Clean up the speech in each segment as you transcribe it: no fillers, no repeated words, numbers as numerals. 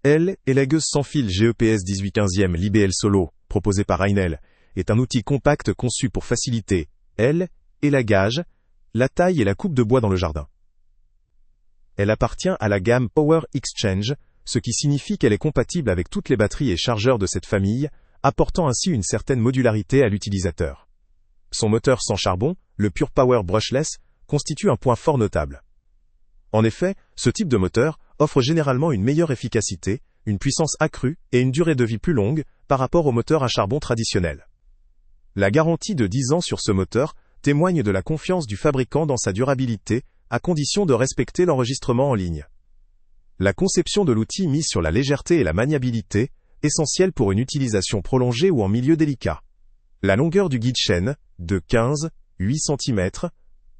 Élagueuse sans fil GEPS 1815e l'IBL Solo, proposé par Reinel, est un outil compact conçu pour faciliter l'élagage, la taille et la coupe de bois dans le jardin. Elle appartient à la gamme Power Exchange, ce qui signifie qu'elle est compatible avec toutes les batteries et chargeurs de cette famille, apportant ainsi une certaine modularité à l'utilisateur. Son moteur sans charbon, le Pure Power Brushless, constitue un point fort notable. En effet, ce type de moteur offre généralement une meilleure efficacité, une puissance accrue et une durée de vie plus longue par rapport au moteur à charbon traditionnel. La garantie de 10 ans sur ce moteur témoigne de la confiance du fabricant dans sa durabilité, à condition de respecter l'enregistrement en ligne. La conception de l'outil mise sur la légèreté et la maniabilité, essentielle pour une utilisation prolongée ou en milieu délicat. La longueur du guide chaîne, de 15,8 cm,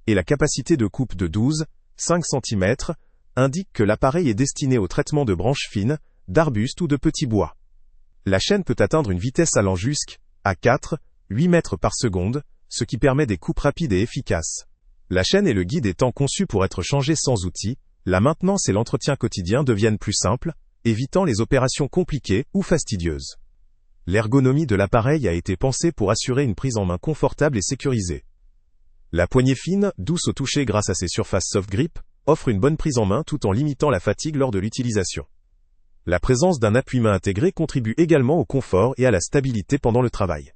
et la capacité de coupe de 12,5 cm, indiquent que l'appareil est destiné au traitement de branches fines, d'arbustes ou de petits bois. La chaîne peut atteindre une vitesse allant jusqu'à 4,8 mètres par seconde, ce qui permet des coupes rapides et efficaces. La chaîne et le guide étant conçus pour être changés sans outil, la maintenance et l'entretien quotidien deviennent plus simples, évitant les opérations compliquées ou fastidieuses. L'ergonomie de l'appareil a été pensée pour assurer une prise en main confortable et sécurisée. La poignée fine, douce au toucher grâce à ses surfaces soft grip, offre une bonne prise en main tout en limitant la fatigue lors de l'utilisation. La présence d'un appuie-main intégré contribue également au confort et à la stabilité pendant le travail.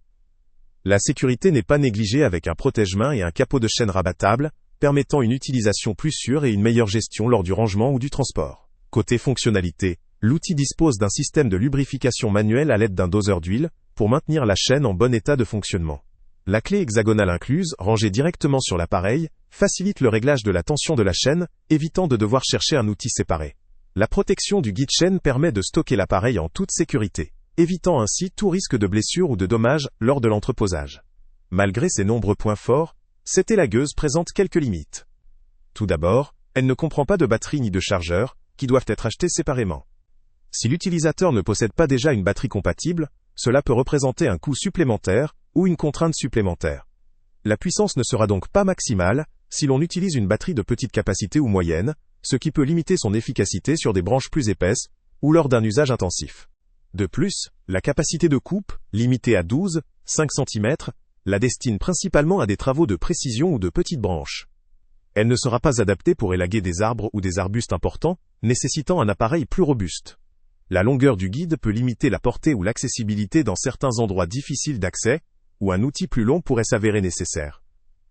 La sécurité n'est pas négligée avec un protège-main et un capot de chaîne rabattable, permettant une utilisation plus sûre et une meilleure gestion lors du rangement ou du transport. Côté fonctionnalité, l'outil dispose d'un système de lubrification manuel à l'aide d'un doseur d'huile, pour maintenir la chaîne en bon état de fonctionnement. La clé hexagonale incluse, rangée directement sur l'appareil, facilite le réglage de la tension de la chaîne, évitant de devoir chercher un outil séparé. La protection du guide chaîne permet de stocker l'appareil en toute sécurité, évitant ainsi tout risque de blessure ou de dommage lors de l'entreposage. Malgré ses nombreux points forts, cette élagueuse présente quelques limites. Tout d'abord, elle ne comprend pas de batterie ni de chargeur, qui doivent être achetés séparément. Si l'utilisateur ne possède pas déjà une batterie compatible, cela peut représenter un coût supplémentaire ou une contrainte supplémentaire. La puissance ne sera donc pas maximale si l'on utilise une batterie de petite capacité ou moyenne, ce qui peut limiter son efficacité sur des branches plus épaisses ou lors d'un usage intensif. De plus, la capacité de coupe, limitée à 12,5 cm, la destine principalement à des travaux de précision ou de petites branches. Elle ne sera pas adaptée pour élaguer des arbres ou des arbustes importants, nécessitant un appareil plus robuste. La longueur du guide peut limiter la portée ou l'accessibilité dans certains endroits difficiles d'accès, où un outil plus long pourrait s'avérer nécessaire.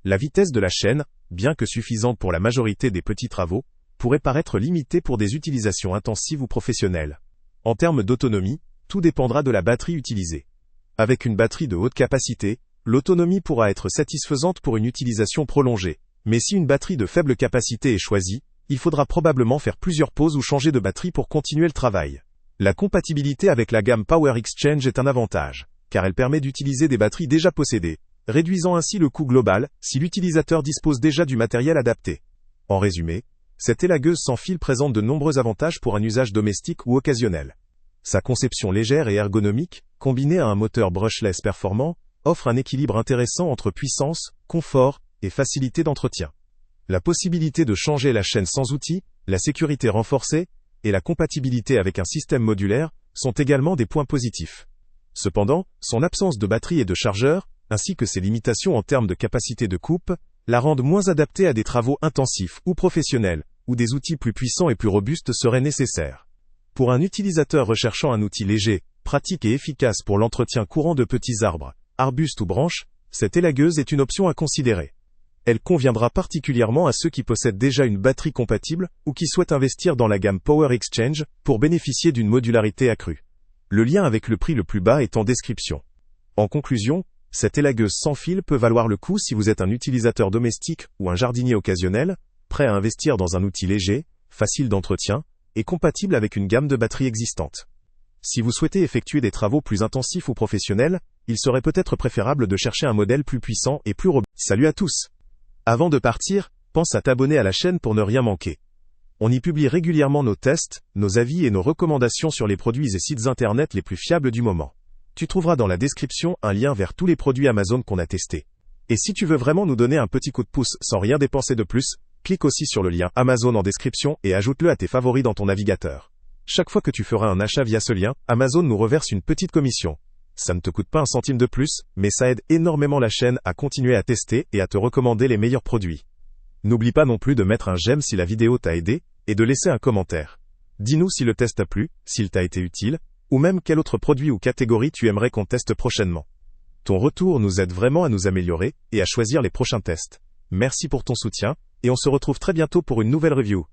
La vitesse de la chaîne, bien que suffisante pour la majorité des petits travaux, pourrait paraître limitée pour des utilisations intensives ou professionnelles. En termes d'autonomie, tout dépendra de la batterie utilisée. Avec une batterie de haute capacité, l'autonomie pourra être satisfaisante pour une utilisation prolongée, mais si une batterie de faible capacité est choisie, il faudra probablement faire plusieurs pauses ou changer de batterie pour continuer le travail. La compatibilité avec la gamme Power Exchange est un avantage, car elle permet d'utiliser des batteries déjà possédées, réduisant ainsi le coût global si l'utilisateur dispose déjà du matériel adapté. En résumé, cette élagueuse sans fil présente de nombreux avantages pour un usage domestique ou occasionnel. Sa conception légère et ergonomique, combinée à un moteur brushless performant, offre un équilibre intéressant entre puissance, confort et facilité d'entretien. La possibilité de changer la chaîne sans outil, la sécurité renforcée et la compatibilité avec un système modulaire sont également des points positifs. Cependant, son absence de batterie et de chargeur, ainsi que ses limitations en termes de capacité de coupe, la rendent moins adaptée à des travaux intensifs ou professionnels, où des outils plus puissants et plus robustes seraient nécessaires. Pour un utilisateur recherchant un outil léger, pratique et efficace pour l'entretien courant de petits arbres, arbustes ou branches, cette élagueuse est une option à considérer. Elle conviendra particulièrement à ceux qui possèdent déjà une batterie compatible ou qui souhaitent investir dans la gamme Power Exchange pour bénéficier d'une modularité accrue. Le lien avec le prix le plus bas est en description. En conclusion, cette élagueuse sans fil peut valoir le coup si vous êtes un utilisateur domestique ou un jardinier occasionnel, prêt à investir dans un outil léger, facile d'entretien et compatible avec une gamme de batteries existantes. Si vous souhaitez effectuer des travaux plus intensifs ou professionnels, il serait peut-être préférable de chercher un modèle plus puissant et plus robuste. Salut à tous! Avant de partir, pense à t'abonner à la chaîne pour ne rien manquer. On y publie régulièrement nos tests, nos avis et nos recommandations sur les produits et sites internet les plus fiables du moment. Tu trouveras dans la description un lien vers tous les produits Amazon qu'on a testés. Et si tu veux vraiment nous donner un petit coup de pouce sans rien dépenser de plus, clique aussi sur le lien Amazon en description et ajoute-le à tes favoris dans ton navigateur. Chaque fois que tu feras un achat via ce lien, Amazon nous reverse une petite commission. Ça ne te coûte pas un centime de plus, mais ça aide énormément la chaîne à continuer à tester et à te recommander les meilleurs produits. N'oublie pas non plus de mettre un j'aime si la vidéo t'a aidé, et de laisser un commentaire. Dis-nous si le test t'a plu, s'il t'a été utile, ou même quel autre produit ou catégorie tu aimerais qu'on teste prochainement. Ton retour nous aide vraiment à nous améliorer et à choisir les prochains tests. Merci pour ton soutien, et on se retrouve très bientôt pour une nouvelle review.